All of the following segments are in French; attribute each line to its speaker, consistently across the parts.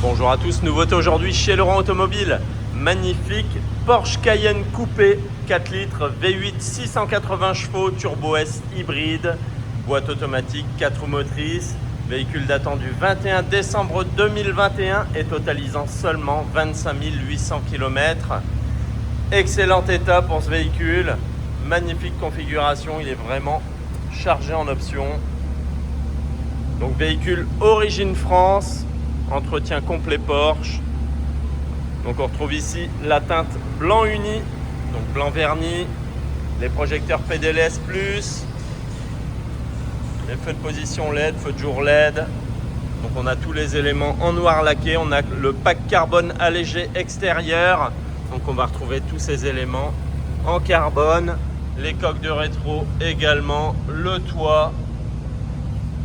Speaker 1: Bonjour à tous, nouveauté aujourd'hui chez Laurent Automobile. Magnifique Porsche Cayenne coupé 4 litres V8 680 chevaux Turbo S hybride, boîte automatique 4 roues motrices, véhicule datant du 21 décembre 2021 et totalisant seulement 25 800 km. Excellent état pour ce véhicule, magnifique configuration, il est vraiment chargé en options. Donc véhicule origine France, entretien complet Porsche. Donc on retrouve ici la teinte blanc uni, donc blanc verni, les projecteurs PDLS+, les feux de position LED, feux de jour LED. Donc on a tous les éléments en noir laqué, on a le pack carbone allégé extérieur. Donc on va retrouver tous ces éléments en carbone, les coques de rétro également, le toit,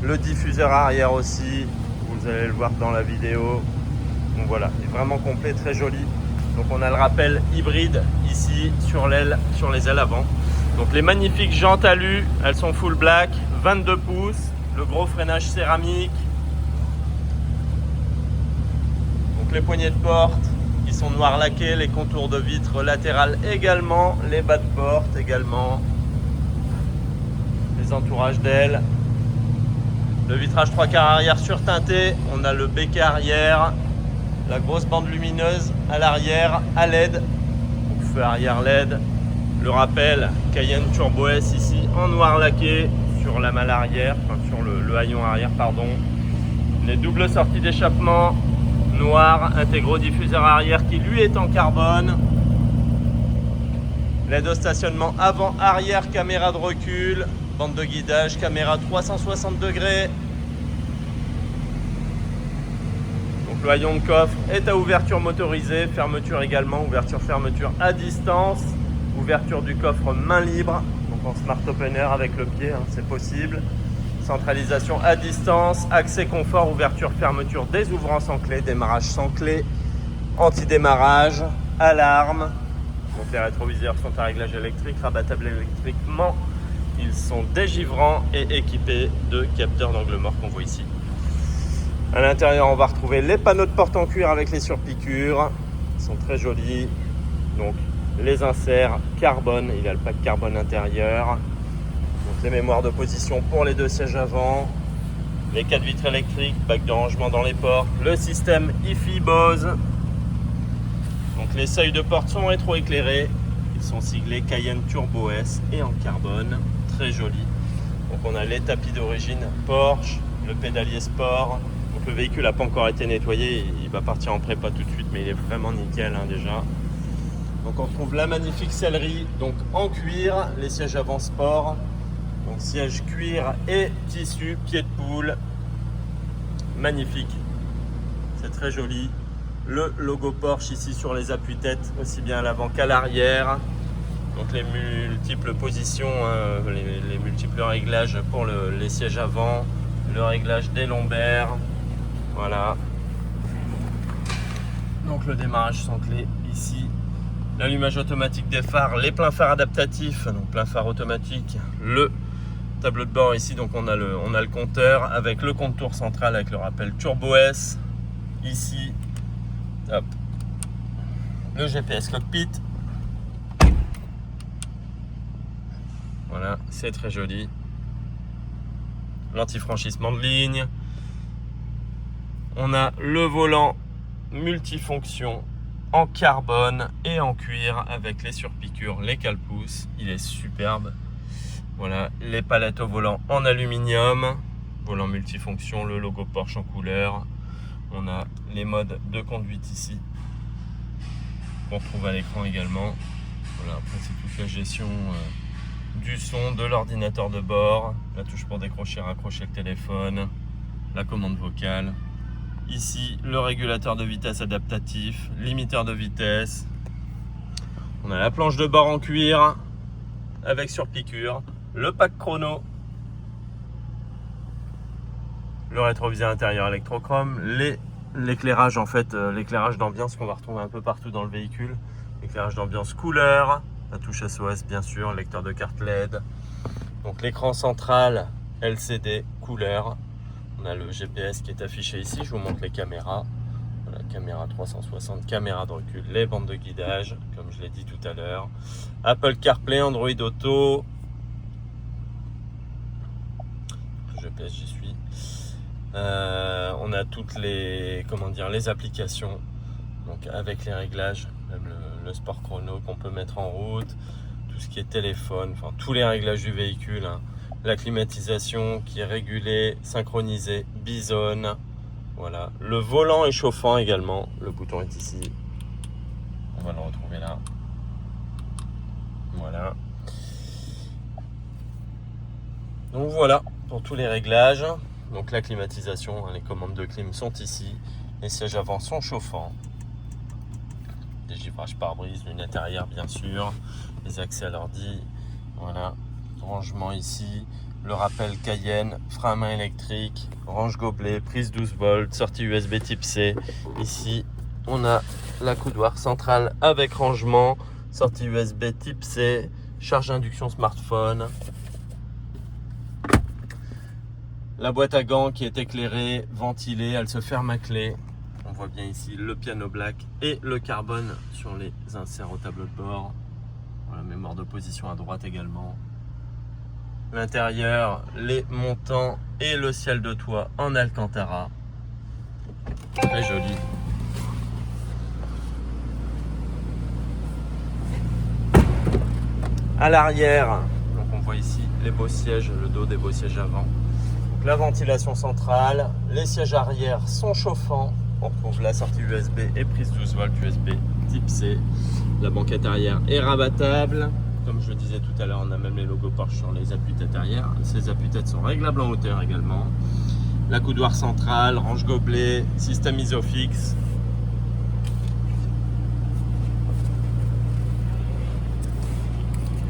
Speaker 1: le diffuseur arrière aussi, vous allez le voir dans la vidéo. Donc voilà, il est vraiment complet, très joli. Donc on a le rappel hybride ici sur l'aile, sur les ailes avant. Donc les magnifiques jantes alu, elles sont full black, 22 pouces, le gros freinage céramique. Donc les poignées de porte, ils sont noirs laqués, les contours de vitres latérales également, les bas de porte également, les entourages d'ailes. Le vitrage 3/4 arrière surteinté, on a le béquet arrière, la grosse bande lumineuse à l'arrière à LED, donc feu arrière LED, le rappel Cayenne Turbo S ici en noir laqué sur la malle arrière, enfin sur le haillon arrière pardon, les doubles sorties d'échappement noir, intégro diffuseur arrière qui lui est en carbone, l'aide au stationnement avant arrière, caméra de recul, bande de guidage, caméra 360 degrés. Donc le haillon de coffre est à ouverture motorisée, fermeture également, ouverture fermeture à distance, ouverture du coffre main libre, donc en smart opener avec le pied, c'est possible. Centralisation à distance, accès confort, ouverture fermeture des ouvrants sans clé, démarrage sans clé, anti-démarrage, alarme. Donc les rétroviseurs sont à réglage électrique, rabattables électriquement. Ils sont dégivrants et équipés de capteurs d'angle mort qu'on voit ici. À l'intérieur, on va retrouver les panneaux de porte en cuir avec les surpiqûres. Ils sont très jolis. Donc les inserts carbone, il y a le pack carbone intérieur. Donc les mémoires de position pour les deux sièges avant. Les 4 vitres électriques, bac de rangement dans les portes. Le système IFI Bose. Donc les seuils de porte sont rétroéclairés. Ils sont siglés Cayenne Turbo S et en carbone. Très joli. Donc on a les tapis d'origine Porsche, le pédalier sport. Donc le véhicule n'a pas encore été nettoyé, il va partir en prépa tout de suite, mais il est vraiment nickel déjà. Donc on retrouve la magnifique sellerie, donc en cuir, les sièges avant sport. Donc siège cuir et tissu, pied de poule. Magnifique. C'est très joli. Le logo Porsche ici sur les appuis-têtes, aussi bien à l'avant qu'à l'arrière. Donc les multiples positions, les multiples réglages pour les sièges avant, le réglage des lombaires, voilà. Donc le démarrage sans clé ici, l'allumage automatique des phares, les pleins phares adaptatifs, donc plein phare automatique, le tableau de bord ici, donc on a le compteur avec le compte tour central avec le rappel Turbo S, ici, hop, le GPS cockpit. Voilà, c'est très joli. L'anti-franchissement de ligne. On a le volant multifonction en carbone et en cuir avec les surpiqûres, les cale-pouces. Il est superbe. Voilà, les palettes au volant en aluminium. Volant multifonction, le logo Porsche en couleur. On a les modes de conduite ici qu'on trouve à l'écran également. Voilà, après c'est toute la gestion du son, de l'ordinateur de bord, la touche pour décrocher, raccrocher le téléphone, la commande vocale. Ici, le régulateur de vitesse adaptatif, limiteur de vitesse. On a la planche de bord en cuir avec surpiqûre, le pack chrono, le rétroviseur intérieur électrochrome, l'éclairage en fait, l'éclairage d'ambiance qu'on va retrouver un peu partout dans le véhicule, éclairage d'ambiance couleur. La touche SOS bien sûr, lecteur de carte LED. Donc l'écran central LCD couleur. On a le GPS qui est affiché ici, je vous montre les caméras. Voilà, caméra 360, caméra de recul, les bandes de guidage, comme je l'ai dit tout à l'heure. Apple CarPlay, Android Auto. GPS, j'y suis. On a toutes les, les applications, donc avec les réglages, même le sport chrono qu'on peut mettre en route, tout ce qui est téléphone, enfin tous les réglages du véhicule, hein. La climatisation qui est régulée, synchronisée, bisonne. Voilà, le volant est chauffant également, le bouton est ici, on va le retrouver là. Voilà. Donc voilà pour tous les réglages. Donc la climatisation, les commandes de clim sont ici. Les sièges avant sont chauffants. Dégivrage pare-brise, lunettes arrière bien sûr. Les accès à l'ordi. Voilà. Rangement ici. Le rappel Cayenne, frein à main électrique, range gobelet, prise 12 volts, sortie USB type C. Ici, on a la coudoir centrale avec rangement, sortie USB type C, charge induction smartphone. La boîte à gants qui est éclairée, ventilée, elle se ferme à clé. On voit bien ici le piano black et le carbone sur les inserts au tableau de bord. Voilà, mémoire de position à droite également. L'intérieur, les montants et le ciel de toit en Alcantara. Très joli. À l'arrière, donc on voit ici les beaux sièges, le dos des beaux sièges avant. Donc la ventilation centrale, les sièges arrière sont chauffants. On retrouve la sortie USB et prise 12 volts USB type C. La banquette arrière est rabattable. Comme je le disais tout à l'heure, on a même les logos Porsche sur les appuis-têtes arrière. Ces appuis-têtes sont réglables en hauteur également. La coudoir centrale, range gobelet, système Isofix.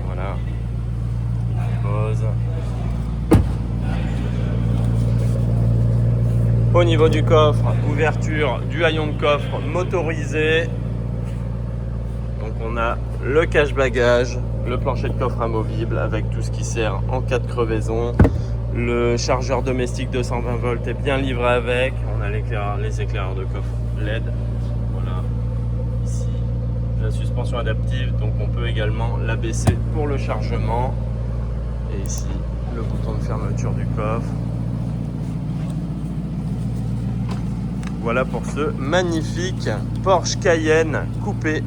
Speaker 1: Voilà. Pause. Au niveau du coffre, ouverture du haillon de coffre motorisé. Donc on a le cache-bagages, le plancher de coffre amovible avec tout ce qui sert en cas de crevaison. Le chargeur domestique 220 volts est bien livré avec. On a les éclaireurs de coffre LED. Voilà. Ici, la suspension adaptive, donc on peut également l'abaisser pour le chargement. Et ici, le bouton de fermeture du coffre. Voilà pour ce magnifique Porsche Cayenne coupé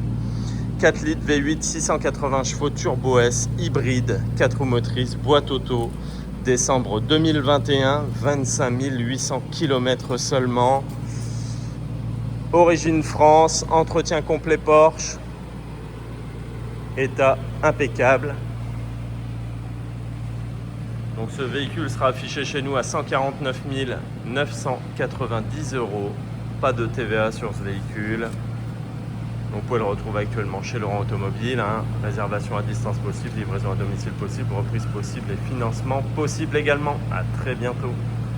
Speaker 1: 4 litres V8 680 chevaux Turbo S hybride 4 roues motrices boîte auto. Décembre 2021, 25 800 km seulement. Origine France, entretien complet Porsche. État impeccable. Donc ce véhicule sera affiché chez nous à 149 990 €. Pas de TVA sur ce véhicule. Donc vous pouvez le retrouver actuellement chez Laurent Automobile. Réservation à distance possible, livraison à domicile possible, reprise possible et financement possible également. À très bientôt.